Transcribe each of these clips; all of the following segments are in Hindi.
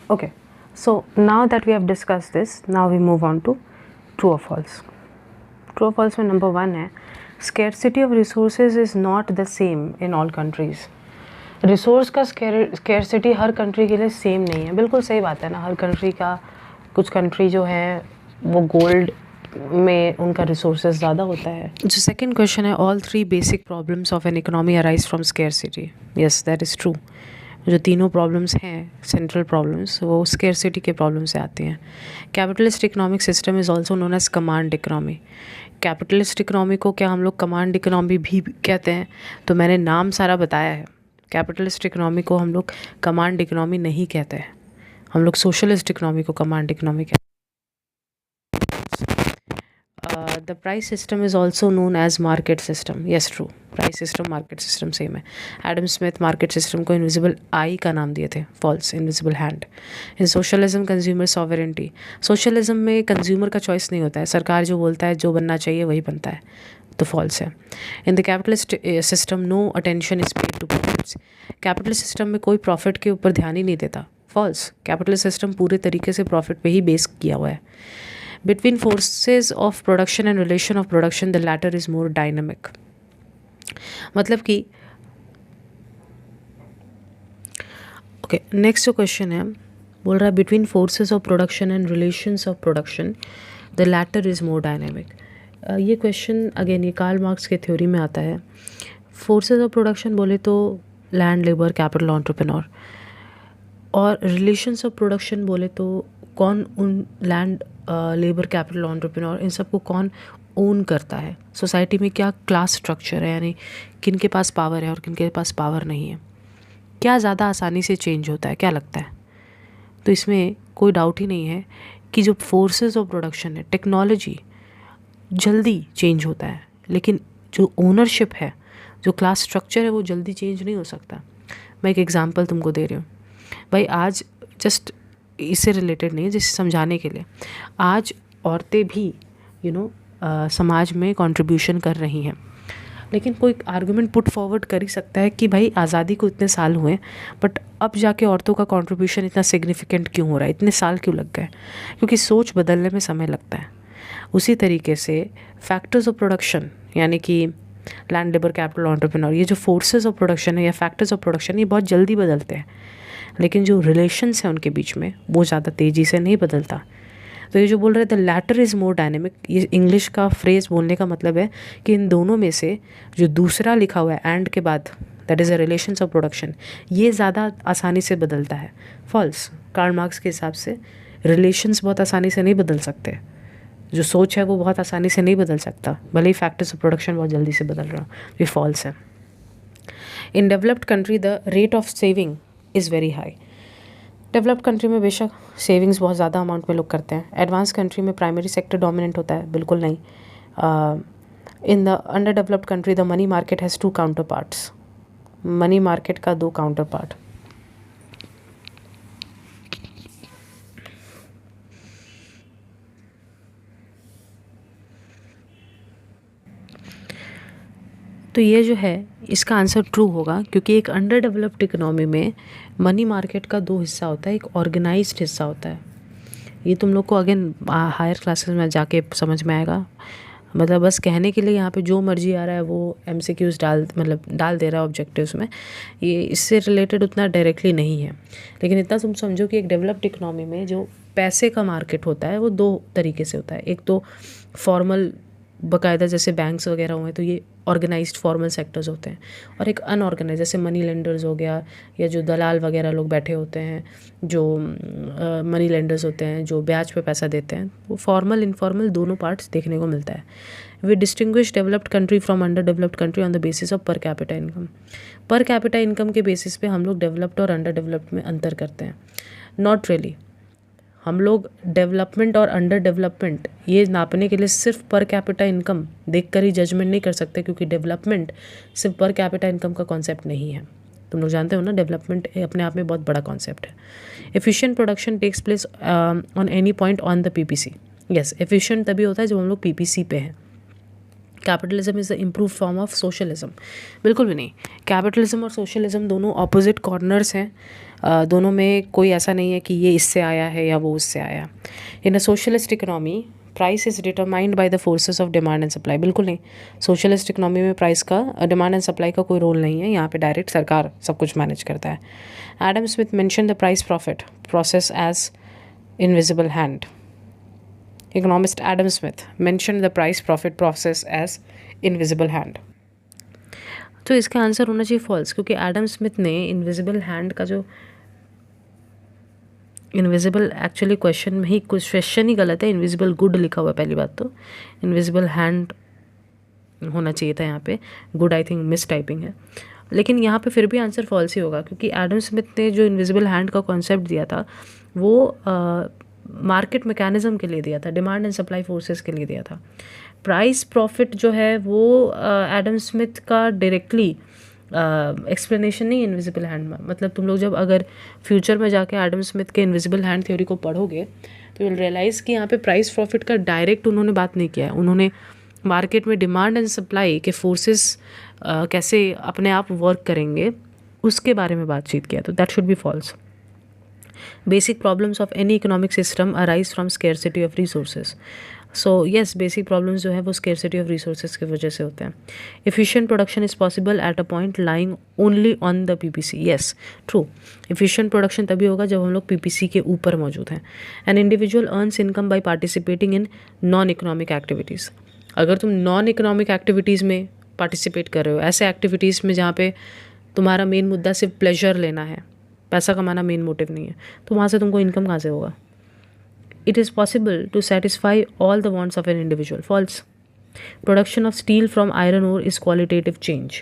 Okay, so now that we have discussed this, now we move on to true or false. True or false में number 1 है, scarcity of resources is not the same in all countries. Resource का स्केर्सिटी हर कंट्री के लिए सेम नहीं है. बिल्कुल सही बात है ना. हर कंट्री का, कुछ कंट्री जो है वो गोल्ड में उनका रिसोर्सेज ज़्यादा होता है. जो सेकंड क्वेश्चन है, all 3 basic problems of an economy arise from scarcity. Yes, that is true. जो तीनों प्रॉब्लम्स हैं, सेंट्रल प्रॉब्लम्स, वो स्केर्सिटी के प्रॉब्लम से आती हैं. Capitalist economic system is also known as command economy. Capitalist economy को क्या हम लोग कमांड इकोनॉमी भी कहते हैं? तो मैंने नाम सारा बताया है. कैपिटलिस्ट इकोनॉमी को हम लोग कमांड इकोनॉमी नहीं कहते हैं. हम लोग सोशलिस्ट इकोनॉमी को कमांड इकोनॉमी कहते हैं. The price system is also known as market system. Yes, true. Price system market system same है. एडम स्मिथ मार्केट सिस्टम को इनविजिबल आई का नाम दिए थे. False. Invisible hand. In socialism consumer sovereignty. Socialism में कंज्यूमर का चॉइस नहीं होता है. सरकार जो बोलता है, जो बनना चाहिए वही बनता है. तो फॉल्स है. In the capitalist system no attention is paid to profits. Capitalist system में कोई प्रॉफिट के ऊपर ध्यान ही नहीं देता. फॉल्स. कैपिटलिस्ट सिस्टम पूरे तरीके से प्रॉफिट पे ही बेस किया हुआ है. Between forces of production and relation of production the latter is more dynamic. मतलब कि ओके, नेक्स्ट जो क्वेश्चन है, बोल रहा है between forces of production and relations of production the latter is more dynamic. ये क्वेश्चन अगेन ये कार्ल मार्क्स के थ्योरी में आता है. फोर्सेज ऑफ प्रोडक्शन बोले तो लैंड, लेबर, कैपिटल, एंटरप्रेन्योर. और रिलेशंस ऑफ प्रोडक्शन बोले तो कौन उन लैंड, लेबर, कैपिटल, एंटरप्रेन्योर, इन सबको कौन ओन करता है. सोसाइटी में क्या क्लास स्ट्रक्चर है, यानी किन के पास पावर है और किन के पास पावर नहीं है. क्या ज़्यादा आसानी से चेंज होता है, क्या लगता है? तो इसमें कोई डाउट ही नहीं है कि जो फोर्सेस ऑफ प्रोडक्शन है, टेक्नोलॉजी जल्दी चेंज होता है, लेकिन जो ओनरशिप है, जो क्लास स्ट्रक्चर है, वो जल्दी चेंज नहीं हो सकता. मैं एक एग्जांपल तुमको दे रही हूँ भाई. आज जस्ट इससे रिलेटेड नहीं है, जिसे समझाने के लिए, आज औरतें भी समाज में कंट्रीब्यूशन कर रही हैं. लेकिन कोई आर्गुमेंट पुट फॉरवर्ड कर ही सकता है कि भाई आज़ादी को इतने साल हुए, बट अब जाके औरतों का कंट्रीब्यूशन इतना सिग्निफिकेंट क्यों हो रहा है, इतने साल क्यों लग गए? क्योंकि सोच बदलने में समय लगता है. उसी तरीके से फैक्टर्स ऑफ प्रोडक्शन, यानी कि लैंड, लेबर, कैपिटल, एंटरप्रेन्योर, ये जो फोर्सेस ऑफ प्रोडक्शन है या फैक्टर्स ऑफ प्रोडक्शन, ये बहुत जल्दी बदलते हैं. लेकिन जो रिलेशंस हैं उनके बीच में, वो ज़्यादा तेज़ी से नहीं बदलता. तो ये जो बोल रहे थे लैटर इज़ मोर डायनेमिक, ये इंग्लिश का फ्रेज़ बोलने का मतलब है कि इन दोनों में से जो दूसरा लिखा हुआ है एंड के बाद, that is a relations of production, ये ज़्यादा आसानी से बदलता है. फॉल्स. कार्ल मार्क्स के हिसाब से रिलेशंस बहुत आसानी से नहीं बदल सकते. जो सोच है वो बहुत आसानी से नहीं बदल सकता, भले ही फैक्टर्स ऑफ प्रोडक्शन बहुत जल्दी से बदल रहा हो. ये फॉल्स है. In developed country the rate of saving is very high. Developed country में बेशक सेविंग्स बहुत ज़्यादा अमाउंट में लोग करते हैं. एडवांस कंट्री में प्राइमरी सेक्टर डोमिनेंट होता है, बिल्कुल नहीं. In the under developed country the money market has 2 counter parts. Money market का 2 काउंटर पार्ट. तो ये जो है इसका आंसर ट्रू होगा, क्योंकि एक अंडर डेवलप्ड इकोनॉमी में मनी मार्केट का 2 हिस्सा होता है. एक ऑर्गेनाइज्ड हिस्सा होता है. ये तुम लोग को अगेन हायर क्लासेस में जाके समझ में आएगा. मतलब बस कहने के लिए यहाँ पे जो मर्जी आ रहा है वो MCQs डाल दे रहा है ऑब्जेक्टिव्स में. ये इससे रिलेटेड उतना डायरेक्टली नहीं है, लेकिन इतना तुम समझो कि एक डेवलप्ड इकोनॉमी में जो पैसे का मार्केट होता है वो 2 तरीके से होता है. एक तो फॉर्मल, बाकायदा जैसे बैंक्स वगैरह हुए तो ये ऑर्गेनाइज्ड फॉर्मल सेक्टर्स होते हैं. और एक अनऑर्गेनाइज, जैसे मनी लेंडर्स हो गया, या जो दलाल वगैरह लोग बैठे होते हैं, जो मनी लेंडर्स होते हैं, जो ब्याज पे पैसा देते हैं. वो फॉर्मल इनफॉर्मल दोनों पार्ट्स देखने को मिलता है. We distinguish developed country from under developed country on the basis of per capita income. Per capita income के बेसिस पे हम लोग डेवलप्ड और अंडर डेवलप्ड में अंतर करते हैं. Not really. हम लोग डेवलपमेंट और अंडर डेवलपमेंट ये नापने के लिए सिर्फ पर कैपिटा इनकम देखकर ही जजमेंट नहीं कर सकते, क्योंकि डेवलपमेंट सिर्फ पर कैपिटा इनकम का कॉन्सेप्ट नहीं है. तुम लोग जानते हो ना, डेवलपमेंट अपने आप में बहुत बड़ा कॉन्सेप्ट है. Efficient production takes place on any point on the PPC. Yes, efficient तभी होता है जब हम लोग PPC पे हैं. Capitalism is the improve form of socialism. बिल्कुल भी नहीं. कैपिटलिज्म और सोशलिज्म दोनों ऑपोजिट कॉर्नर्स हैं. दोनों में कोई ऐसा नहीं है कि ये इससे आया है या वो उससे आया। In a socialist economy price is determined by the forces of demand and supply. बिल्कुल नहीं, सोशलिस्ट इकोनॉमी में प्राइस का डिमांड एंड सप्लाई का कोई रोल नहीं है, यहाँ पे डायरेक्ट सरकार सब कुछ मैनेज करता है। Adam Smith mention the price profit process as invisible hand. Economist Adam Smith mention the price profit process as invisible hand. तो इसका आंसर होना चाहिए फॉल्स, क्योंकि एडम स्मिथ ने इनविजिबल हैंड का जो इनविजिबल एक्चुअली क्वेश्चन में ही कुछ क्वेश्चन ही गलत है, इनविजिबल गुड लिखा हुआ है पहली बात तो, इनविजिबल हैंड होना चाहिए था यहाँ पे, good I think miss typing है, लेकिन यहाँ पे फिर भी आंसर फॉल्स ही होगा, क्योंकि एडम स्मिथ ने जो इनविजिबल हैंड का कॉन्सेप्ट दिया था वो मार्केट मैकेनिज्म के लिए दिया था, डिमांड एंड सप्लाई फोर्सेस के लिए दिया था। प्राइस प्रॉफिट जो है वो एडम स्मिथ का डायरेक्टली एक्सप्लेनेशन नहीं इनविजिबल हैंड में। मतलब तुम लोग जब अगर फ्यूचर में जाके एडम स्मिथ के इनविजिबल हैंड थ्योरी को पढ़ोगे तो विल रियलाइज़ कि यहाँ पे प्राइस प्रॉफिट का डायरेक्ट उन्होंने बात नहीं किया है। उन्होंने मार्केट में डिमांड एंड सप्लाई के फोर्सेस कैसे अपने आप वर्क करेंगे उसके बारे में बातचीत किया, तो that should be false. Basic problems of any economic system arise from scarcity of resources. So yes, basic problems जो है वो स्केर्सिटी ऑफ रिसोर्सेज की वजह से होते हैं। Efficient production is possible at a point lying only on the PPC. Yes true, efficient production तभी होगा जब हम लोग पीपीसी के ऊपर मौजूद हैं। An individual earns income by participating in non economic activities. अगर तुम नॉन इकोनॉमिक एक्टिविटीज़ में पार्टिसिपेट कर रहे हो, ऐसे एक्टिविटीज़ में जहाँ पे तुम्हारा मेन मुद्दा सिर्फ प्लेजर लेना है, पैसा कमाना मेन मोटिव नहीं है, तो वहाँ से तुमको इनकम कहाँ से होगा। It is possible to satisfy all the wants of an individual. False. Production of steel from iron ore is qualitative change.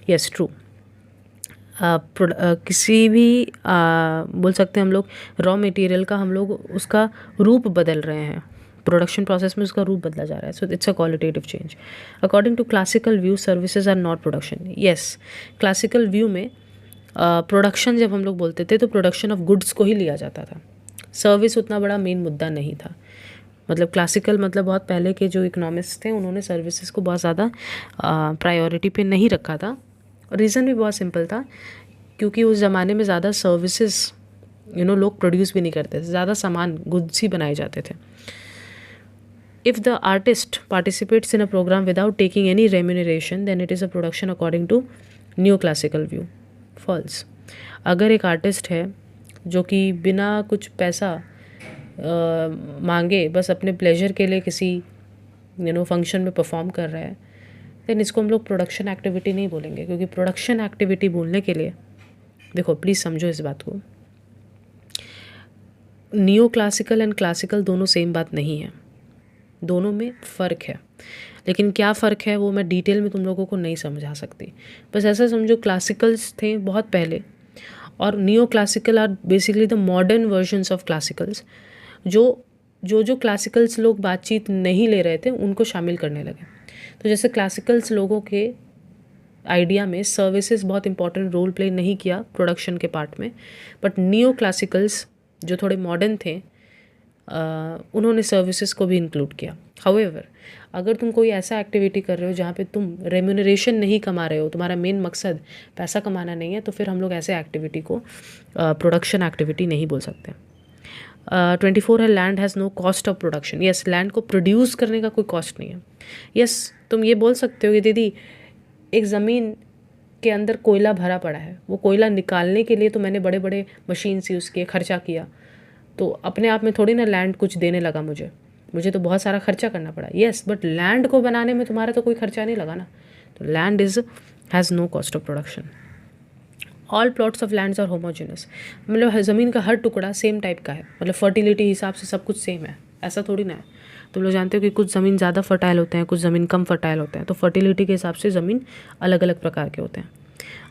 Yes, true. किसी भी बोल सकते हैं हम लोग रॉ मटेरियल का हम लोग उसका रूप बदल रहे हैं, प्रोडक्शन प्रोसेस में उसका रूप बदला जा रहा है, so it's a qualitative change. According to classical view services are not production. Yes, classical view में प्रोडक्शन जब हम लोग बोलते थे तो प्रोडक्शन ऑफ गुड्स को ही लिया जाता था, सर्विस उतना बड़ा मेन मुद्दा नहीं था। मतलब क्लासिकल मतलब बहुत पहले के जो इकोनॉमिस्ट थे उन्होंने सर्विसेज को बहुत ज़्यादा प्रायोरिटी पे नहीं रखा था। रीज़न भी बहुत सिंपल था, क्योंकि उस ज़माने में ज़्यादा सर्विसेज लोग प्रोड्यूस भी नहीं करते थे, ज़्यादा सामान गुड्स ही बनाए जाते थे। If the artist participates in a programme without taking any remuneration then it is a production according to new classical view. False. अगर एक आर्टिस्ट है जो कि बिना कुछ पैसा मांगे बस अपने प्लेजर के लिए किसी फंक्शन में परफॉर्म कर रहा है, देन इसको हम लोग प्रोडक्शन एक्टिविटी नहीं बोलेंगे, क्योंकि प्रोडक्शन एक्टिविटी बोलने के लिए देखो प्लीज़ समझो इस बात को, नियो क्लासिकल एंड क्लासिकल दोनों सेम बात नहीं है, दोनों में फ़र्क है। लेकिन क्या फ़र्क है वो मैं डिटेल में तुम लोगों को नहीं समझा सकती। बस ऐसा समझो क्लासिकल्स थे बहुत पहले और neo classical are basically the modern versions of classicals, जो क्लासिकल्स लोग बातचीत नहीं ले रहे थे उनको शामिल करने लगे। तो जैसे क्लासिकल्स लोगों के आइडिया में सर्विसेज बहुत इंपॉर्टेंट रोल प्ले नहीं किया प्रोडक्शन के पार्ट में, बट नियो क्लासिकल्स जो थोड़े मॉडर्न थे उन्होंने सर्विसेज को भी इंक्लूड किया। हाउएवर, अगर तुम कोई ऐसा एक्टिविटी कर रहे हो जहाँ पे तुम रेम्यूनरेशन नहीं कमा रहे हो, तुम्हारा मेन मकसद पैसा कमाना नहीं है, तो फिर हम लोग ऐसे एक्टिविटी को प्रोडक्शन एक्टिविटी नहीं बोल सकते। 24 है land has no cost of production. Yes, land को प्रोड्यूस करने का कोई कॉस्ट नहीं है। यस, तुम ये बोल सकते हो कि दीदी एक ज़मीन के अंदर कोयला भरा पड़ा है, वो कोयला निकालने के लिए तो मैंने बड़े बड़े मशीन्स यूज़ किए, खर्चा किया, तो अपने आप में थोड़ी ना लैंड कुछ देने लगा मुझे तो बहुत सारा खर्चा करना पड़ा। येस, बट लैंड को बनाने में तुम्हारा तो कोई खर्चा नहीं लगा ना, तो land has no cost of production. All plots of lands are homogenous, मतलब ज़मीन का हर टुकड़ा सेम टाइप का है, मतलब फर्टिलिटी हिसाब से सब कुछ सेम है, ऐसा थोड़ी ना है। तुम लोग जानते हो कि कुछ ज़मीन ज़्यादा फर्टाइल होते हैं, कुछ ज़मीन कम फर्टाइल होते हैं, तो फर्टिलिटी के हिसाब से ज़मीन अलग अलग प्रकार के होते हैं।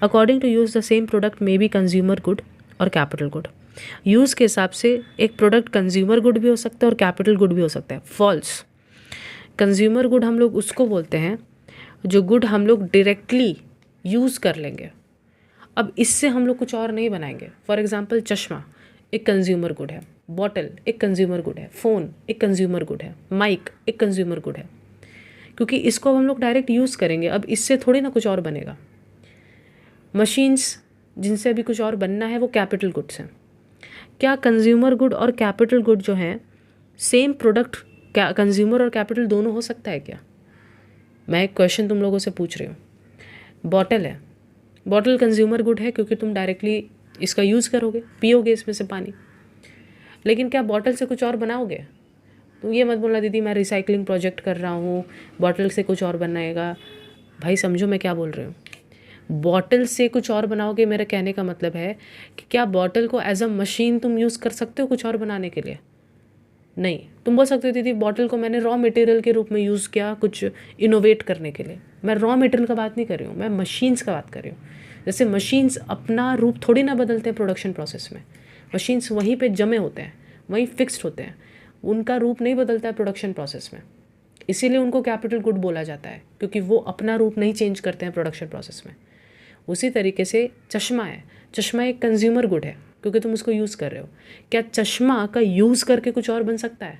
According to use the same product may be consumer good और कैपिटल गुड। यूज़ के हिसाब से एक प्रोडक्ट कंज्यूमर गुड भी हो सकता है और कैपिटल गुड भी हो सकता है। फॉल्स। कंज्यूमर गुड हम लोग उसको बोलते हैं जो गुड हम लोग डायरेक्टली यूज़ कर लेंगे, अब इससे हम लोग कुछ और नहीं बनाएंगे। फॉर एग्जांपल चश्मा एक कंज्यूमर गुड है, बॉटल एक कंज्यूमर गुड है, फ़ोन एक कंज्यूमर गुड है, माइक एक कंज्यूमर गुड है, क्योंकि इसको हम लोग डायरेक्ट यूज़ करेंगे, अब इससे थोड़ी ना कुछ और बनेगा। मशीन्स जिनसे अभी कुछ और बनना है वो कैपिटल गुड्स हैं। क्या कंज्यूमर गुड और कैपिटल गुड जो हैं सेम प्रोडक्ट, क्या कंज्यूमर और कैपिटल दोनों हो सकता है क्या? मैं एक क्वेश्चन तुम लोगों से पूछ रही हूँ। बॉटल है, बॉटल कंज्यूमर गुड है क्योंकि तुम डायरेक्टली इसका यूज़ करोगे, पियोगे इसमें से पानी, लेकिन क्या बॉटल से कुछ और बनाओगे? तुम ये मत बोलना दीदी मैं रिसाइकलिंग प्रोजेक्ट कर रहा हूँ, बॉटल से कुछ और बनाएगा। भाई समझो मैं क्या बोल रही हूँ। बॉटल से कुछ और बनाओगे, मेरा कहने का मतलब है कि क्या बॉटल को एज अ मशीन तुम यूज़ कर सकते हो कुछ और बनाने के लिए? नहीं। तुम बोल सकते हो दीदी बॉटल को मैंने रॉ मटेरियल के रूप में यूज़ किया कुछ इनोवेट करने के लिए। मैं रॉ मटेरियल का बात नहीं कर रही हूँ, मैं मशीन्स का बात कर रही हूँ। जैसे मशीन्स अपना रूप थोड़ी ना बदलते हैं प्रोडक्शन प्रोसेस में। मशीन्स वहीं पे जमे होते हैं, वहीं फिक्स्ड होते हैं, उनका रूप नहीं बदलता है प्रोडक्शन प्रोसेस में। इसीलिए उनको कैपिटल गुड बोला जाता है, क्योंकि वो अपना रूप नहीं चेंज करते हैं प्रोडक्शन प्रोसेस में। उसी तरीके से चश्मा है, चश्मा एक कंज्यूमर गुड है क्योंकि तुम उसको यूज़ कर रहे हो। क्या चश्मा का यूज़ करके कुछ और बन सकता है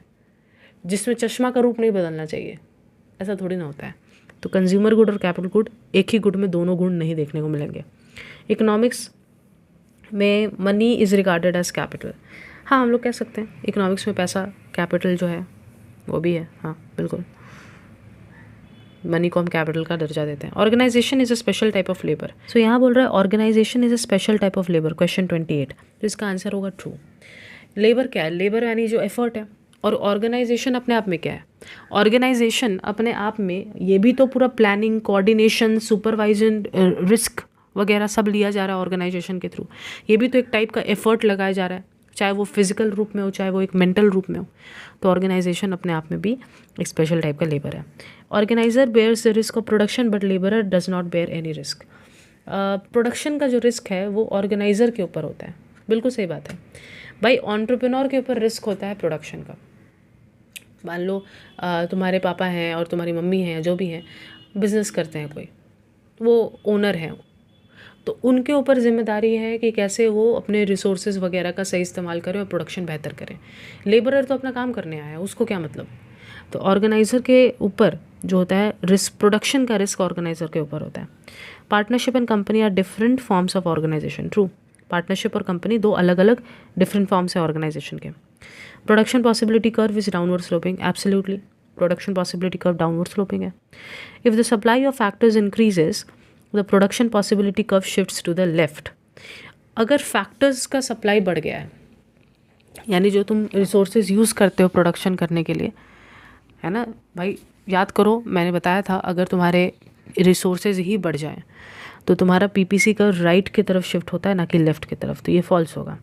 जिसमें चश्मा का रूप नहीं बदलना चाहिए? ऐसा थोड़ी ना होता है। तो कंज्यूमर गुड और कैपिटल गुड एक ही गुड में दोनों गुण नहीं देखने को मिलेंगे। इकोनॉमिक्स में money is regarded as capital. हाँ, हम लोग कह सकते हैं इकोनॉमिक्स में पैसा कैपिटल जो है वो भी है। हाँ बिल्कुल, मनी को हम कैपिटल का दर्जा देते हैं। Organisation is a special type of labour. So यहाँ बोल रहा है organisation is a special type of labour, question 28। तो इसका आंसर होगा ट्रू। लेबर क्या है? लेबर यानी जो एफर्ट है। और ऑर्गेनाइजेशन अपने आप में क्या है? ऑर्गेनाइजेशन अपने आप में ये भी तो पूरा प्लानिंग, कोऑर्डिनेशन, सुपरवाइजन, रिस्क वगैरह सब लिया जा रहा है ऑर्गेनाइजेशन के थ्रू। ये भी तो एक टाइप का एफर्ट लगाया जा रहा है, चाहे वो फिजिकल रूप में हो चाहे वो एक मेंटल रूप में हो। तो ऑर्गेनाइजेशन अपने आप में भी एक स्पेशल टाइप का लेबर है। Organiser bears the risk of production but labourer does not bear any risk. Production का जो रिस्क है वो ऑर्गेनाइजर के ऊपर होता है। बिल्कुल सही बात है भाई, एंटरप्रेन्योर के ऊपर रिस्क होता है प्रोडक्शन का। मान लो तुम्हारे पापा हैं और तुम्हारी मम्मी हैं, जो भी हैं बिजनेस करते हैं, कोई वो ओनर हैं, तो उनके ऊपर जिम्मेदारी है कि कैसे वो अपने रिसोर्सेज वगैरह का सही इस्तेमाल करें और प्रोडक्शन बेहतर करें। लेबरर तो अपना काम करने आया है, उसको क्या मतलब। तो ऑर्गेनाइज़र के ऊपर जो होता है रिस्क, प्रोडक्शन का रिस्क ऑर्गेनाइज़र के ऊपर होता है। Partnership and company are different forms of organisation. True, partnership और कंपनी दो अलग अलग डिफरेंट फॉर्म्स है ऑर्गेनाइजेशन के। Production possibility curve is downward sloping. Absolutely, production possibility curve downward sloping है। If the supply of factors increases the production possibility curve shifts to the left. अगर फैक्टर्स का सप्लाई बढ़ गया है, यानी जो तुम रिसोर्सेज यूज़ करते हो प्रोडक्शन करने के लिए, है ना भाई, याद करो मैंने बताया था अगर तुम्हारे रिसोर्सेज ही बढ़ जाएं तो तुम्हारा पीपीसी का राइट की तरफ शिफ्ट होता है ना कि लेफ़्ट की तरफ, तो ये फॉल्स होगा।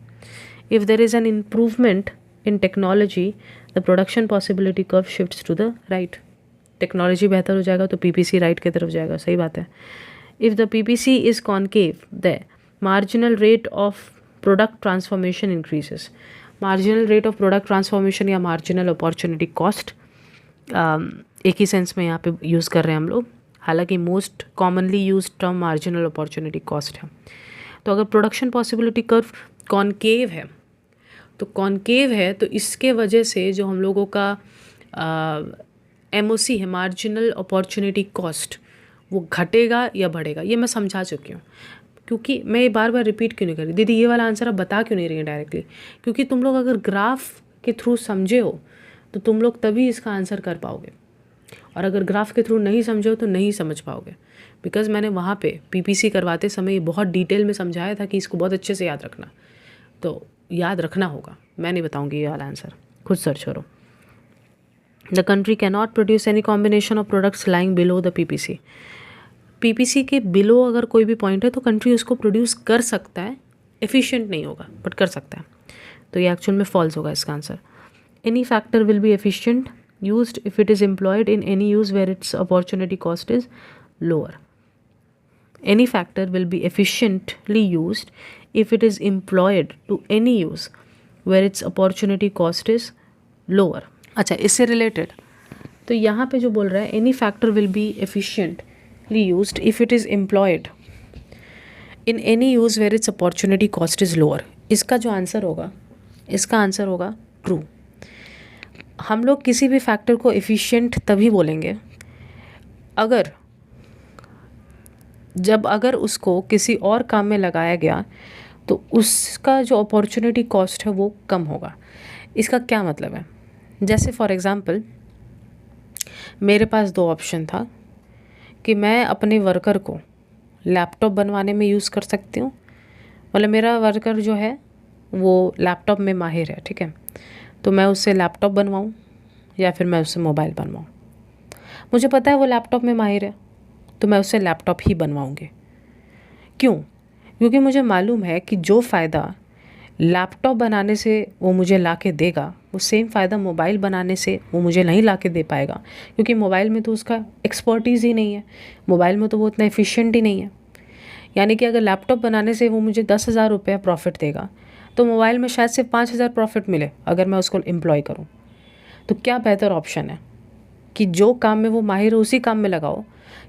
If there is an improvement in technology the production possibility curve shifts to the right. Technology बेहतर हो जाएगा तो पीपीसी राइट की तरफ जाएगा, सही बात है। If the PPC is concave the marginal rate of product transformation increases. Marginal rate of product transformation या मार्जिनल अपॉर्चुनिटी कॉस्ट एक ही सेंस में यहाँ पे यूज़ कर रहे हैं हम लोग, हालांकि most commonly use term marginal opportunity cost है। तो अगर प्रोडक्शन पॉसिबिलिटी कर्व कॉन्केव है तो इसके वजह से जो हम लोगों का एमओसी है, मार्जिनल अपॉर्चुनिटी कॉस्ट, वो घटेगा या बढ़ेगा, ये मैं समझा चुकी हूँ। क्योंकि मैं ये बार बार रिपीट क्यों नहीं कर रही दीदी, ये वाला आंसर आप बता क्यों नहीं रही हैं डायरेक्टली? क्योंकि तुम लोग अगर ग्राफ के थ्रू समझे हो तो तुम लोग तभी इसका आंसर कर पाओगे, और अगर ग्राफ के थ्रू नहीं समझे हो तो नहीं समझ पाओगे। बिकॉज मैंने वहाँ पे पीपीसी करवाते समय ये बहुत डिटेल में समझाया था कि इसको बहुत अच्छे से याद रखना, तो याद रखना होगा। मैं नहीं बताऊँगी ये वाला आंसर, खुद सर्च करो। The country can not produce any combination of products lying below the PPC. PPC के बिलो अगर कोई भी पॉइंट है तो कंट्री उसको प्रोड्यूस कर सकता है, एफिशिएंट नहीं होगा बट कर सकता है। तो ये एक्चुअल में फॉल्स होगा इसका answer. Any factor will be efficient used if it is employed in any use where its opportunity cost is lower. Any factor will be efficiently used if it is employed to any use where its opportunity cost is lower. अच्छा, इससे रिलेटेड तो यहाँ पे जो बोल रहा है any factor will be efficiently used if it is employed in any use where its opportunity cost is lower. इसका जो आंसर होगा, इसका आंसर होगा ट्रू। हम लोग किसी भी फैक्टर को एफिशिएंट तभी बोलेंगे अगर जब अगर उसको किसी और काम में लगाया गया तो उसका जो अपॉर्चुनिटी कॉस्ट है वो कम होगा। इसका क्या मतलब है? जैसे फॉर एग्ज़ाम्पल मेरे पास दो ऑप्शन था कि मैं अपने वर्कर को लैपटॉप बनवाने में यूज़ कर सकती हूँ, मतलब मेरा वर्कर जो है वो लैपटॉप में माहिर है, ठीक है, तो मैं उससे लैपटॉप बनवाऊँ या फिर मैं उससे मोबाइल बनवाऊँ। मुझे पता है वो लैपटॉप में माहिर है तो मैं उससे लैपटॉप ही बनवाऊँगी। क्यों? क्योंकि मुझे मालूम है कि जो फ़ायदा लैपटॉप बनाने से वो मुझे ला के देगा वो सेम फ़ायदा मोबाइल बनाने से वो मुझे नहीं ला के दे पाएगा, क्योंकि मोबाइल में तो उसका एक्सपर्टीज़ ही नहीं है, मोबाइल में तो वो इतना एफिशिएंट ही नहीं है। यानी कि अगर लैपटॉप बनाने से वो मुझे 10,000 रुपये प्रॉफिट देगा तो मोबाइल में शायद सिर्फ 5,000 प्रॉफिट मिले अगर मैं उसको एम्प्लॉय करूँ। तो क्या बेहतर ऑप्शन है कि जो काम में वो माहिर है उसी काम में लगाओ,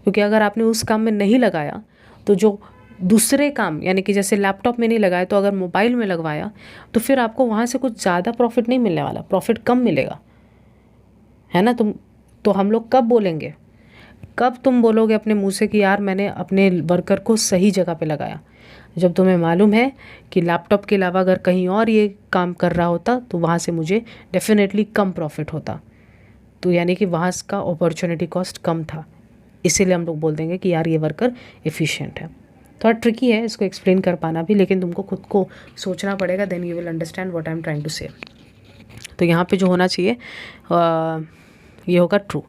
क्योंकि अगर आपने उस काम में नहीं लगाया तो जो दूसरे काम यानी कि जैसे लैपटॉप में नहीं लगाया तो अगर मोबाइल में लगवाया तो फिर आपको वहाँ से कुछ ज़्यादा प्रॉफिट नहीं मिलने वाला, प्रॉफिट कम मिलेगा, है ना। तो हम लोग कब बोलेंगे, कब तुम बोलोगे अपने मुंह से कि यार मैंने अपने वर्कर को सही जगह पे लगाया? जब तुम्हें मालूम है कि लैपटॉप के अलावा अगर कहीं और ये काम कर रहा होता तो वहाँ से मुझे डेफिनेटली कम प्रॉफिट होता, तो यानी कि वहाँ का अपॉर्चुनिटी कॉस्ट कम था, इसीलिए हम लोग बोल देंगे कि यार ये वर्कर एफिशिएंट है। थोड़ा ट्रिकी है इसको एक्सप्लेन कर पाना भी, लेकिन तुमको खुद को सोचना पड़ेगा, then you will understand what I am trying to say. तो यहाँ पे जो होना चाहिए ये होगा true.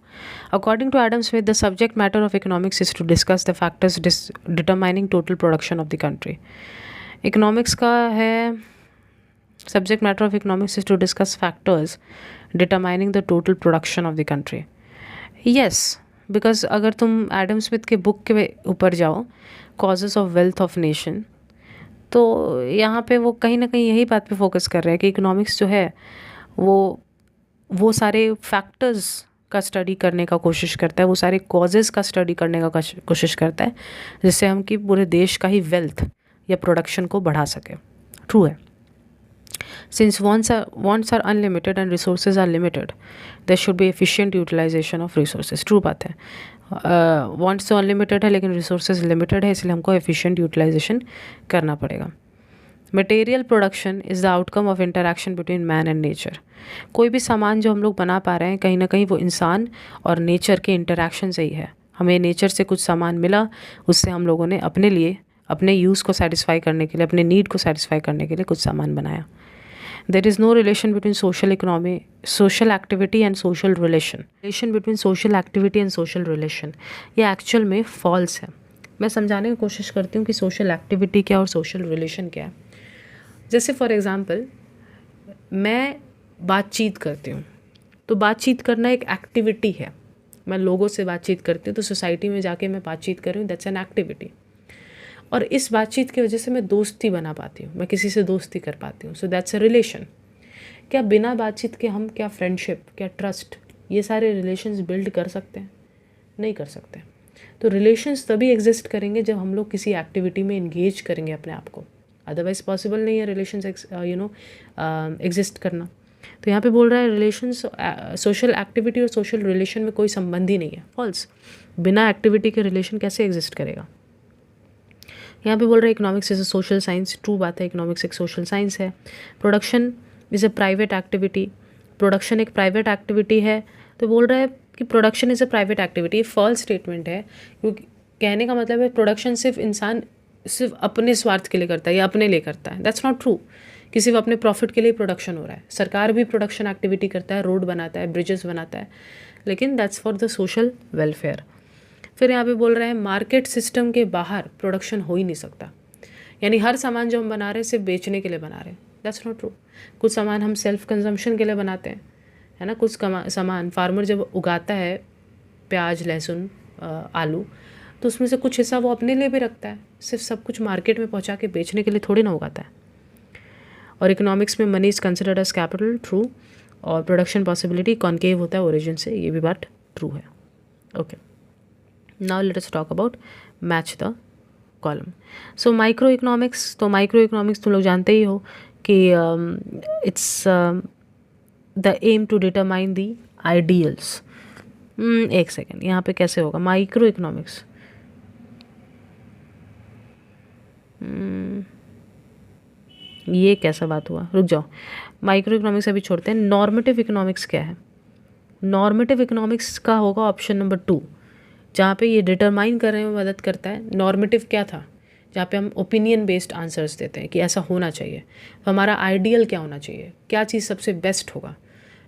According to Adam Smith the subject matter of economics is to discuss the factors determining total production of the country. Economics का है subject matter of economics is to discuss factors determining the total production of the country. Yes, because अगर तुम एडम स्मिथ के बुक के ऊपर जाओ causes of wealth of nation, तो यहाँ पे वो कहीं ना कहीं यही बात पे फोकस कर रहे हैं कि इकोनॉमिक्स जो है वो सारे फैक्टर्स का स्टडी करने का कोशिश करता है, वो सारे कॉजेज़ का स्टडी करने का कोशिश करता है, जिससे हम कि पूरे देश का ही वेल्थ या प्रोडक्शन को बढ़ा सके। ट्रू है। Since wants are unlimited and resources are limited, there should be efficient utilization of resources. True बात है। wants तो अनलिमिटेड है लेकिन resources लिमिटेड है, इसलिए हमको efficient utilization करना पड़ेगा। Material production is the outcome of interaction between man and nature. कोई भी सामान जो हम लोग बना पा रहे हैं कहीं ना कहीं वो इंसान और नेचर के इंटरेक्शन से ही है। हमें नेचर से कुछ सामान मिला, उससे हम लोगों ने अपने लिए अपने यूज़ को सेटिस्फाई करने के लिए, अपने नीड को सेटिस्फाई करने के लिए कुछ सामान बनाया। There is no relation between social economy, social activity and social relation between social activity and social relation, ये एक्चुअल में फॉल्स है। मैं समझाने की कोशिश करती हूँ कि सोशल एक्टिविटी क्या और सोशल रिलेशन क्या है। जैसे फॉर एग्ज़ाम्पल मैं बातचीत करती हूँ, तो बातचीत करना एक एक्टिविटी है। मैं लोगों से बातचीत करती हूँ, तो सोसाइटी में जाके मैं बातचीत कर रही हूँ, दैट्स एन एक्टिविटी। और इस बातचीत की वजह से मैं दोस्ती बना पाती हूँ, मैं किसी से दोस्ती कर पाती हूँ, सो दैट्स अ रिलेशन। क्या बिना बातचीत के हम क्या फ्रेंडशिप, क्या ट्रस्ट, ये सारे रिलेशंस बिल्ड कर सकते हैं? नहीं कर सकते। तो रिलेशंस तभी एग्जिस्ट करेंगे जब हम लोग किसी एक्टिविटी में इंगेज करेंगे अपने आप को, अदरवाइज पॉसिबल नहीं है रिलेशंस एग्जिस्ट करना। तो यहाँ पे बोल रहा है रिलेशंस, सोशल एक्टिविटी और सोशल रिलेशन में कोई संबंध ही नहीं है। फॉल्स। बिना एक्टिविटी के रिलेशन कैसे एग्जिस्ट करेगा? यहाँ पे बोल रहा है economics is a social science. True बात है, इकोनॉमिक्स एक सोशल साइंस है। Production is a private activity, production एक प्राइवेट एक्टिविटी है। तो बोल रहा है कि production is a private activity, false statement है, क्योंकि कहने का मतलब है प्रोडक्शन सिर्फ इंसान सिर्फ अपने स्वार्थ के लिए करता है या अपने लिए करता है। दैट्स नॉट ट्रू कि सिर्फ अपने प्रॉफिट के लिए प्रोडक्शन हो रहा है। सरकार भी प्रोडक्शन एक्टिविटी करता है, रोड बनाता है, ब्रिजेस बनाता है, लेकिन that's for the social welfare. फिर यहाँ पे बोल रहे हैं मार्केट सिस्टम के बाहर प्रोडक्शन हो ही नहीं सकता, यानी हर सामान जो हम बना रहे हैं सिर्फ बेचने के लिए बना रहे हैं। That's not true. कुछ सामान हम सेल्फ कंजम्पशन के लिए बनाते हैं, है ना। कुछ सामान फार्मर जब उगाता है, प्याज, लहसुन, आलू, तो उसमें से कुछ हिस्सा वो अपने लिए भी रखता है, सिर्फ सब कुछ मार्केट में पहुंचा के बेचने के लिए थोड़ी ना उगाता है। और इकोनॉमिक्स में money is considered as capital. True. और प्रोडक्शन पॉसिबिलिटी कॉन्केव होता है ओरिजिन से, ये भी बात ट्रू है। Okay, now let us talk about match the column. So microeconomics, तो माइक्रो इकोनॉमिक्स तुम लोग जानते ही हो कि it's the aim to determine the ideals. एक सेकेंड, यहाँ पे कैसे होगा माइक्रो इकोनॉमिक्स? ये कैसा बात हुआ, रुक जाओ, माइक्रो इकोनॉमिक्स अभी छोड़ते हैं। नॉर्मेटिव इकोनॉमिक्स क्या है? नॉर्मेटिव इकोनॉमिक्स का होगा ऑप्शन नंबर 2, जहाँ पे ये डिटरमाइन करने में मदद करता है। नॉर्मेटिव क्या था? जहाँ पे हम ओपिनियन बेस्ड आंसर्स देते हैं कि ऐसा होना चाहिए, तो हमारा आइडियल क्या होना चाहिए, क्या चीज़ सबसे बेस्ट होगा,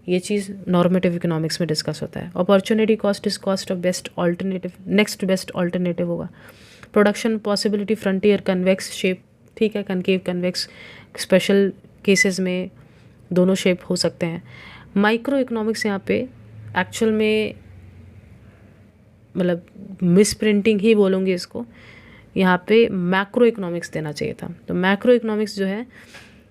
ये चीज़ नॉर्मेटिव इकोनॉमिक्स में डिस्कस होता है। Opportunity cost is cost of best alternative, next best alternative होगा। Production possibility frontier, convex shape, ठीक है, कनकेव कन्वेक्स, स्पेशल केसेस में दोनों शेप हो सकते हैं। माइक्रो इकोनॉमिक्स यहाँ पे एक्चुअल में मतलब मिस प्रिंटिंग ही बोलूँगी इसको, यहाँ पे मैक्रो इकोनॉमिक्स देना चाहिए था। तो मैक्रो इकोनॉमिक्स जो है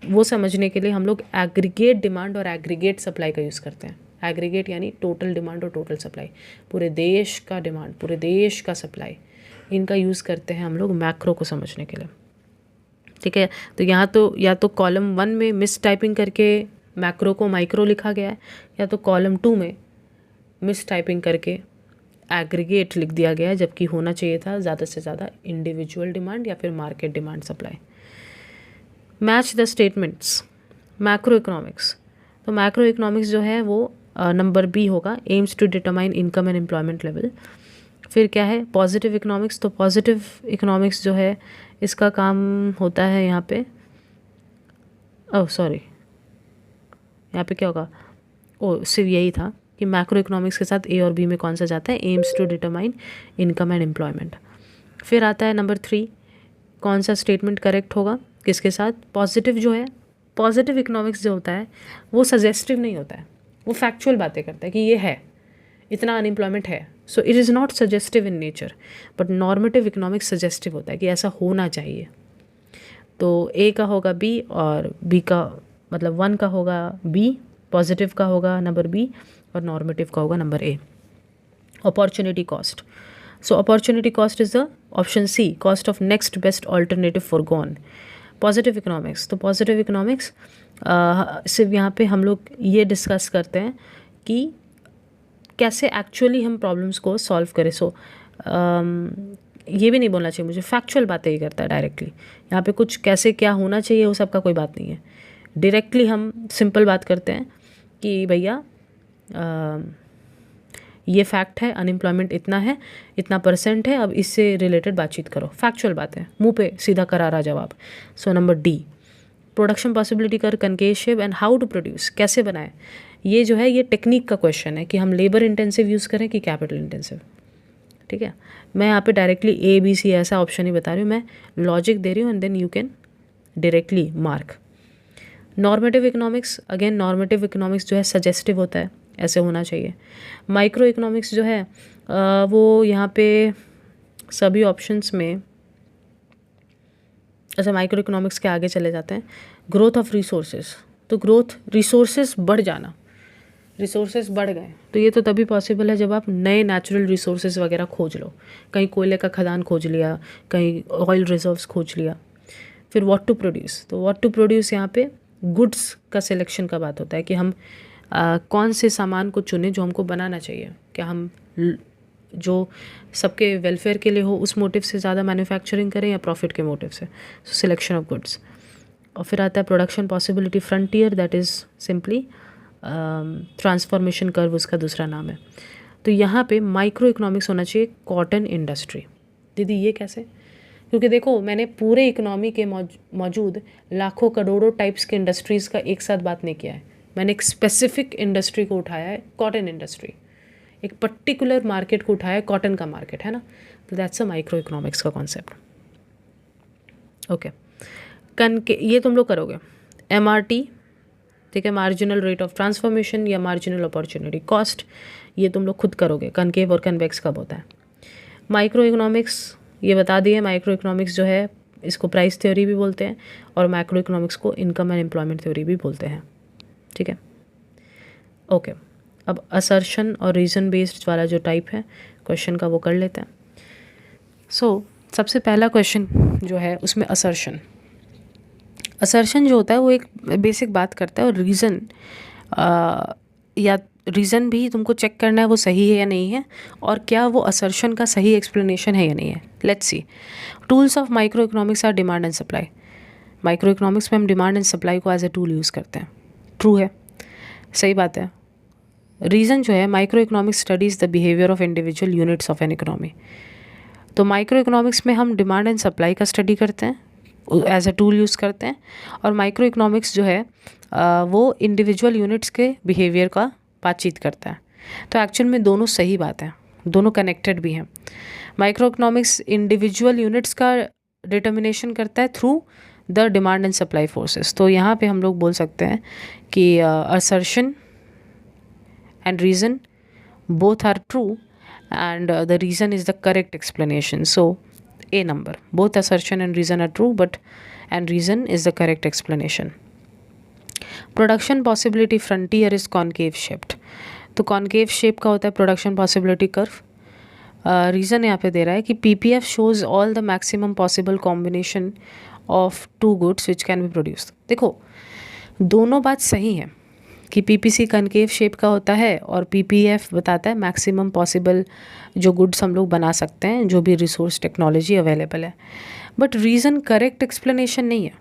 वो समझने के लिए हम लोग एग्रीगेट डिमांड और एग्रीगेट सप्लाई का यूज़ करते हैं। एग्रीगेट यानी टोटल डिमांड और टोटल सप्लाई, पूरे देश का डिमांड, पूरे देश का सप्लाई, इनका यूज़ करते हैं हम लोग मैक्रो को समझने के लिए, ठीक है। तो यहाँ तो या तो कॉलम 1 में मिस टाइपिंग करके मैक्रो को माइक्रो लिखा गया है, या तो कॉलम 2 में मिस टाइपिंग करके एग्रीगेट लिख दिया गया है, जबकि होना चाहिए था ज़्यादा से ज़्यादा इंडिविजुअल डिमांड या फिर market demand supply. Match the statements, macroeconomics. तो मैक्रो इकोनॉमिक्स जो है वो नंबर बी होगा, aims to determine income and employment level. फिर क्या है? Positive economics. तो पॉजिटिव इकोनॉमिक्स जो है इसका काम होता है यहाँ पे, ओह सॉरी, यहाँ पे क्या होगा, ओ सिर्फ यही था कि मैक्रो इकोनॉमिक्स के साथ ए और बी में कौन सा जाता है, aims to determine income and employment. फिर आता है नंबर 3, कौन सा स्टेटमेंट करेक्ट होगा, किसके साथ? पॉजिटिव जो है, पॉजिटिव इकोनॉमिक्स जो होता है वो सजेस्टिव नहीं होता है, वो फैक्चुअल बातें करता है कि ये है, इतना अनएम्प्लॉयमेंट है, so it is not suggestive in nature. But normative economics suggestive होता है कि ऐसा होना चाहिए। तो ए का होगा बी और बी का मतलब 1 का होगा बी, पॉजिटिव का होगा नंबर बी और नॉर्मेटिव का होगा number A. Opportunity cost, so opportunity cost is the option C, cost of next best alternative foregone. Positive economics, तो पॉजिटिव इकोनॉमिक्स सिर्फ यहाँ पे हम लोग ये डिस्कस करते हैं कि कैसे एक्चुअली हम प्रॉब्लम्स को सॉल्व करें। सो ये भी नहीं बोलना चाहिए मुझे, फैक्चुअल बातें ही करता है डायरेक्टली। यहाँ पे कुछ कैसे क्या होना चाहिए वो सब का कोई बात नहीं है, डायरेक्टली हम सिंपल बात करते हैं कि भैया ये फैक्ट है, अनएम्प्लॉयमेंट इतना है, इतना परसेंट है, अब इससे रिलेटेड बातचीत करो। फैक्चुअल बात है, मुंह पे सीधा करारा जवाब। So number D, production possibility curve concave shape and how to produce, कैसे बनाए। ये जो है ये टेक्निक का क्वेश्चन है कि हम लेबर इंटेंसिव यूज़ करें कि कैपिटल इंटेंसिव, ठीक है। मैं यहाँ पे डायरेक्टली ए बी सी ऐसा ऑप्शन नहीं बता रही हूँ, मैं लॉजिक दे रही हूँ and then you can directly mark. Normative economics, again normative economics जो है सजेस्टिव होता है, ऐसे होना चाहिए। माइक्रो इकोनॉमिक्स जो है वो यहाँ पे सभी ऑप्शंस में, अच्छा माइक्रो इकोनॉमिक्स के आगे चले जाते हैं। ग्रोथ ऑफ रिसोर्सेज, तो ग्रोथ रिसोर्सेज बढ़ जाना, रिसोर्सेज बढ़ गए तो ये तो तभी पॉसिबल है जब आप नए नेचुरल रिसोर्सेज वगैरह खोज लो, कहीं कोयले का खदान खोज लिया, कहीं ऑयल रिजर्व्स खोज लिया। फिर व्हाट टू प्रोड्यूस, तो व्हाट टू प्रोड्यूस यहाँ पे गुड्स का सिलेक्शन का बात होता है कि हम कौन से सामान को चुने जो हमको बनाना चाहिए, क्या हम जो सबके वेलफेयर के लिए हो उस मोटिव से ज़्यादा मैन्युफैक्चरिंग करें या प्रॉफिट के मोटिव से। So selection of goods. और फिर आता है production possibility frontier, that is simply transformation curve उसका दूसरा नाम है। तो यहाँ पे माइक्रो इकोनॉमिक्स होना चाहिए कॉटन इंडस्ट्री। दीदी ये कैसे? क्योंकि देखो मैंने पूरे इकोनॉमी के मौजूद लाखों करोड़ों टाइप्स के इंडस्ट्रीज़ का एक साथ बात नहीं किया है, मैंने एक स्पेसिफिक इंडस्ट्री को उठाया है, कॉटन इंडस्ट्री, एक पर्टिकुलर मार्केट को उठाया है, कॉटन का मार्केट है ना, तो दैट्स अ माइक्रो इकोनॉमिक्स का कॉन्सेप्ट। ओके, ये तुम लोग करोगे MRT, ठीक है, मार्जिनल रेट ऑफ ट्रांसफॉर्मेशन या मार्जिनल अपॉर्चुनिटी कॉस्ट, ये तुम लोग खुद करोगे, कनकेव और कन्वेक्स कब होता है। माइक्रो इकोनॉमिक्स ये बता दिए, माइक्रो इकोनॉमिक्स जो है इसको प्राइस थ्योरी भी बोलते हैं और मैक्रो इकोनॉमिक्स को इनकम एंड एम्प्लॉयमेंट थ्योरी भी बोलते हैं, ठीक है। ओके, अब असर्शन और रीज़न बेस्ड वाला जो टाइप है क्वेश्चन का वो कर लेते हैं। सो सबसे पहला क्वेश्चन जो है उसमें असर्शन जो होता है वो एक बेसिक बात करता है और रीज़न या रीज़न भी तुमको चेक करना है वो सही है या नहीं है, और क्या वो असर्शन का सही एक्सप्लेनेशन है या नहीं है. Let's see. Tools of micro economics are demand and supply. Micro economics में हम डिमांड एंड सप्लाई को एज ए टूल यूज़ करते हैं. ट्रू है, सही बात है. रीज़न जो है, micro economics studies the behaviour of individual units of an economy. तो माइक्रो इकोनॉमिक्स में हम डिमांड एंड सप्लाई का स्टडी करते हैं, एज अ टूल यूज़ करते हैं. और माइक्रो इकोनॉमिक्स जो है वो इंडिविजुअल यूनिट्स के बिहेवियर का बातचीत करता है. तो एक्चुअल में दोनों सही बात है, दोनों कनेक्टेड भी हैं. माइक्रो इकोनॉमिक्स इंडिविजुअल यूनिट्स का डिटर्मिनेशन करता है through the demand and supply forces. तो यहाँ पे हम लोग बोल सकते हैं कि assertion and reason both are true, and the reason is the correct explanation. So A number, both assertion and reason are true, and reason is the correct explanation. Production possibility frontier is concave shaped. तो concave shape का होता है production possibility curve. रीज़न यहाँ पे दे रहा है कि PPF shows all the maximum possible combination of two goods which can be produced. देखो, दोनों बात सही है कि पीपीसी कनकेव शेप का होता है और पीपीएफ बताता है मैक्सिमम पॉसिबल जो गुड्स हम लोग बना सकते हैं, जो भी रिसोर्स टेक्नोलॉजी अवेलेबल है. बट रीज़न करेक्ट एक्सप्लेनेशन नहीं है.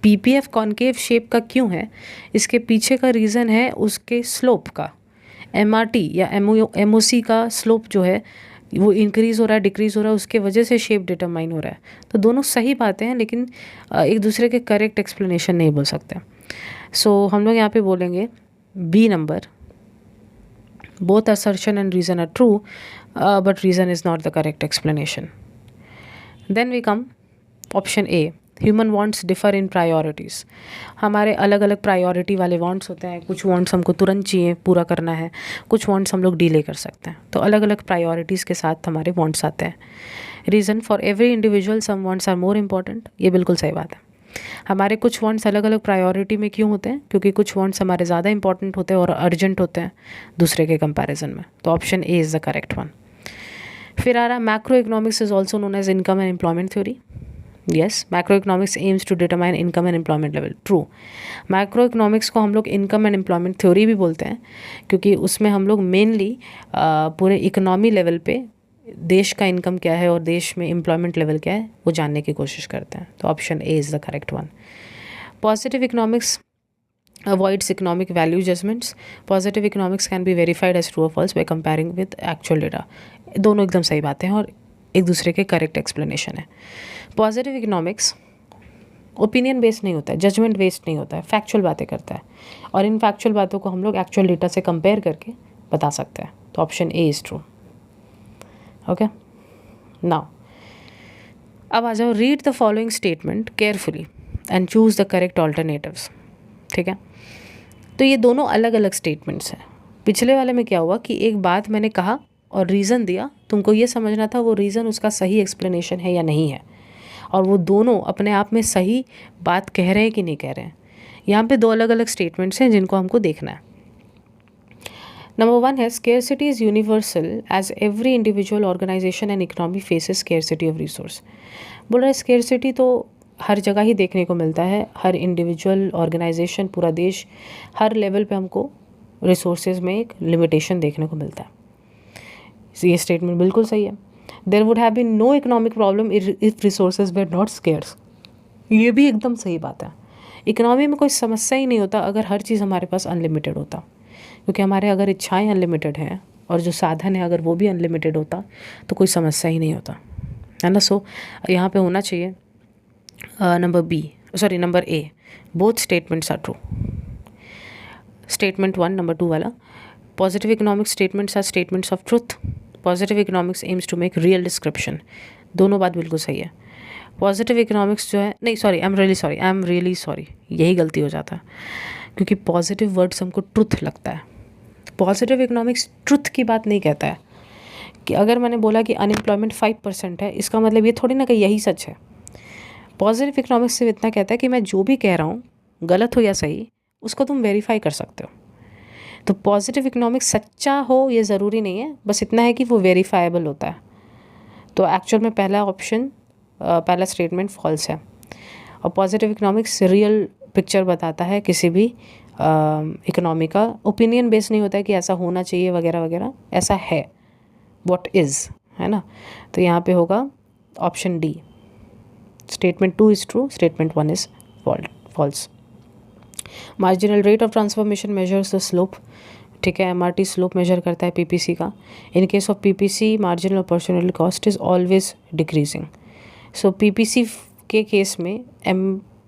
पीपीएफ कॉन्केव शेप का क्यों है, इसके पीछे का रीज़न है उसके स्लोप का. एमआरटी या एमओसी का स्लोप जो है वो इंक्रीज़ हो रहा है, डिक्रीज़ हो रहा है, उसके वजह से शेप डिटरमाइन हो रहा है. तो दोनों सही बातें हैं, लेकिन एक दूसरे के करेक्ट एक्सप्लेनेशन नहीं बोल सकते. सो हम लोग यहाँ पे बोलेंगे B number, both assertion and reason are true, but reason is not the correct explanation. Then we come option A, human wants differ in priorities. हमारे अलग अलग प्रायोरिटी वाले वांट्स होते हैं. कुछ वांट्स हमको तुरंत चाहिए, पूरा करना है, कुछ वांट्स हम लोग डिले कर सकते हैं. तो अलग अलग प्रायोरिटीज़ के साथ हमारे वांट्स आते हैं. Reason, for every individual some wants are more important. ये बिल्कुल सही बात है. हमारे कुछ वांट्स अलग अलग प्रायोरिटी में क्यों होते हैं, क्योंकि कुछ वांट्स हमारे ज़्यादा इंपॉर्टेंट होते हैं और अर्जेंट होते हैं दूसरे के कंपैरिजन में. तो option A is the correct one. फिर आ रहा macro economics is also known as income and employment theory. Yes, macro economics aims to determine income and employment level. True. Macro economics को हम लोग इनकम एंड एम्प्लॉयमेंट थ्योरी भी बोलते हैं, क्योंकि उसमें हम लोग मेनली पूरे इकोनॉमी लेवल पे देश का इनकम क्या है और देश में एम्प्लॉयमेंट लेवल क्या है वो जानने की कोशिश करते हैं. तो option A is the correct one. Positive economics avoids economic value judgements. Positive economics can be verified as true or false by comparing with actual data. दोनों एकदम सही बातें हैं और एक दूसरे के करेक्ट एक्सप्लेनेशन है. पॉजिटिव इकोनॉमिक्स ओपिनियन बेस्ड नहीं होता है, जजमेंट बेस्ड नहीं होता है, फैक्चुअल बातें करता है, और इन फैक्चुअल बातों को हम लोग एक्चुअल डेटा से कंपेयर करके बता सकते हैं. तो option A is true. Okay, now अब आ जाओ. Read the following statement carefully and choose the correct alternatives. ठीक है, तो ये दोनों अलग अलग स्टेटमेंट्स हैं. पिछले वाले में क्या हुआ कि एक बात मैंने कहा और रीज़न दिया, तुमको ये समझना था वो रीज़न उसका सही एक्सप्लेनेशन है या नहीं है, और वो दोनों अपने आप में सही बात कह रहे हैं कि नहीं कह रहे हैं. यहाँ पे दो अलग अलग स्टेटमेंट्स हैं जिनको हमको देखना है. नंबर वन है scarcity is universal as every individual organisation and economy faces scarcity of resource. बोल रहा है स्केर्सिटी तो हर जगह ही देखने को मिलता है, हर इंडिविजुअल ऑर्गेनाइजेशन, पूरा देश, हर लेवल पे हमको रिसोर्सेज में एक लिमिटेशन देखने को मिलता है. ये स्टेटमेंट बिल्कुल सही है. There would have been no economic problem if resources were not scarce. ये भी एकदम सही बात है. इकोनॉमी में कोई समस्या ही नहीं होता अगर हर चीज़ हमारे पास अनलिमिटेड होता, क्योंकि हमारे अगर इच्छाएं अनलिमिटेड हैं और जो साधन है अगर वो भी अनलिमिटेड होता तो कोई समस्या ही नहीं होता, है ना. सो यहाँ पे होना चाहिए number A, both statements are true. Statement one number two वाला, positive economics statements are statements of truth. Positive economics aims to make real description. दोनों बात बिल्कुल सही है. पॉजिटिव इकोनॉमिक्स जो है, नहीं sorry, I am really sorry, यही गलती हो जाता है, क्योंकि पॉजिटिव वर्ड्स हमको ट्रुथ लगता है. पॉजिटिव इकोनॉमिक्स ट्रुथ की बात नहीं कहता है कि अगर मैंने बोला कि अनएम्प्लॉयमेंट 5% है, इसका मतलब ये थोड़ी ना कि यही सच है. पॉजिटिव इकोनॉमिक्स सिर्फ इतना कहता है कि मैं जो भी कह रहा हूँ, गलत हो या सही, उसको तुम वेरीफाई कर सकते हो. तो पॉजिटिव इकोनॉमिक्स सच्चा हो ये ज़रूरी नहीं है, बस इतना है कि वो वेरीफाएबल होता है. तो एक्चुअल में पहला ऑप्शन, पहला स्टेटमेंट फॉल्स है. और पॉजिटिव इकोनॉमिक्स रियल पिक्चर बताता है किसी भी इकोनॉमी का ओपिनियन बेस नहीं होता है कि ऐसा होना चाहिए वगैरह वगैरह, ऐसा है, व्हाट इज़, है ना। तो यहाँ पे होगा option D, statement 2 is true, statement 1 is false. Marginal rate of transformation measures the slope, ठीक है, एमआरटी स्लोप मेजर करता है पीपीसी का। In case of PPC marginal opportunity cost is always decreasing. So PPC के केस में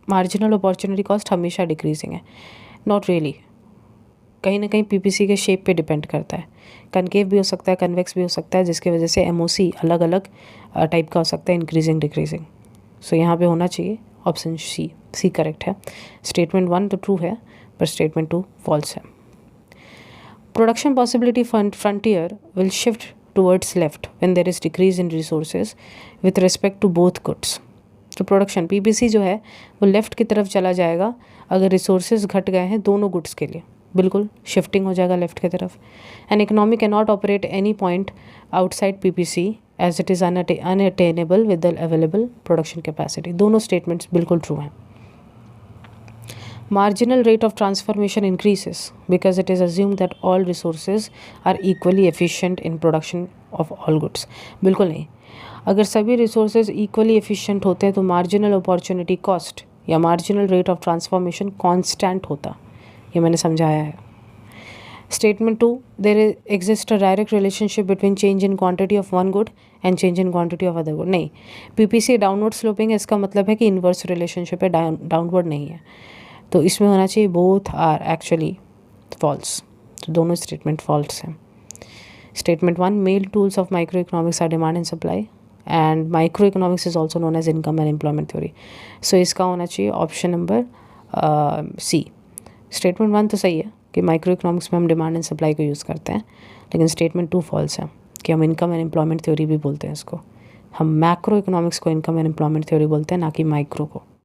मार्जिनल अपॉर्चुनिटी कॉस्ट हमेशा डिक्रीजिंग है, नॉट रियली, कहीं ना कहीं पीपीसी के शेप पे डिपेंड करता है, कनकेव भी हो सकता है, कन्वेक्स भी हो सकता है, जिसकी वजह से एमओसी अलग अलग टाइप का हो सकता है, इंक्रीजिंग डिक्रीजिंग। सो यहाँ पे होना चाहिए ऑप्शन सी करेक्ट है। स्टेटमेंट 1 तो ट्रू है पर स्टेटमेंट 2 फॉल्स है। Production possibility frontier will shift towards left when there is decrease in resources with respect to both goods. तो प्रोडक्शन पीपीसी जो है वो लेफ्ट की तरफ चला जाएगा अगर रिसोर्सेज घट गए हैं दोनों गुड्स के लिए, बिल्कुल शिफ्टिंग हो जाएगा लेफ्ट की तरफ। And economy can not operate any point outside PPC as it is unattainable with the available production capacity. दोनों स्टेटमेंट्स बिल्कुल ट्रू हैं। Marginal rate of transformation increases because it is assumed that all resources are equally efficient in production of all goods. बिल्कुल नहीं, अगर सभी रिसोर्सेज इक्वली एफिशिएंट होते हैं तो मार्जिनल अपॉर्चुनिटी कॉस्ट या marginal rate of transformation constant होता, ये मैंने समझाया है। Statement 2, there exist a direct relationship between change in quantity of one good and change in quantity of other good. नहीं, पीपीसी डाउनवर्ड स्लोपिंग है, इसका मतलब है कि इन्वर्स रिलेशनशिप है, डाउनवर्ड नहीं है। तो इसमें होना चाहिए बोथ आर एक्चुअली फॉल्स, तो दोनों स्टेटमेंट फॉल्स हैं। Statement 1, main tools of micro economics are demand and supply and micro economics is also known as income and employment theory. So इसका होना चाहिए ऑप्शन नंबर सी। स्टेटमेंट 1 तो सही है कि माइक्रो इकोनॉमिक्स में हम डिमांड एंड सप्लाई को यूज़ करते हैं, लेकिन स्टेटमेंट 2 फॉल्स है कि हम इनकम एंड एम्प्लॉयमेंट थ्योरी भी बोलते हैं इसको। हम मैक्रो इकोनॉमिक्स को इनकम एंड एम्प्लॉयमेंट थ्योरी बोलते हैं, ना कि माइक्रो को।